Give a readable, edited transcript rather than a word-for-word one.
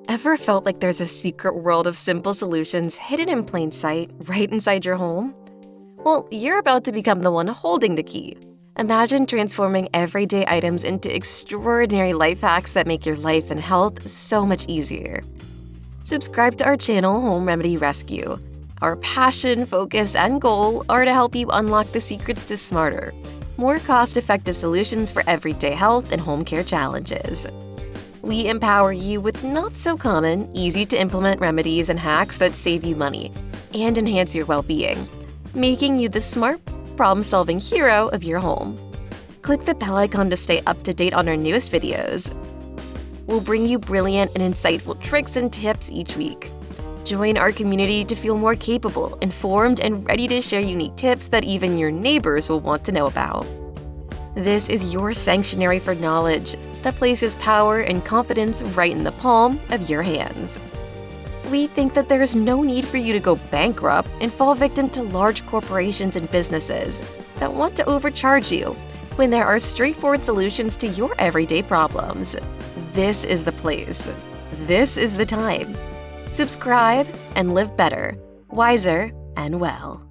Ever felt like there's a secret world of simple solutions hidden in plain sight right inside your home? Well, you're about to become the one holding the key. Imagine transforming everyday items into extraordinary life hacks that make your life and health so much easier. Subscribe to our channel, Home Remedy Rescue. Our passion, focus, and goal are to help you unlock the secrets to smarter, more cost-effective solutions for everyday health and home care challenges. We empower you with not-so-common, easy-to-implement remedies and hacks that save you money and enhance your well-being, making you the smart, problem-solving hero of your home. Click the bell icon to stay up-to-date on our newest videos. We'll bring you brilliant and insightful tricks and tips each week. Join our community to feel more capable, informed, and ready to share unique tips that even your neighbors will want to know about. This is your sanctuary for knowledge that places power and confidence right in the palm of your hands. We think that there is no need for you to go bankrupt and fall victim to large corporations and businesses that want to overcharge you when there are straightforward solutions to your everyday problems. This is the place. This is the time. Subscribe and live better, wiser, and well.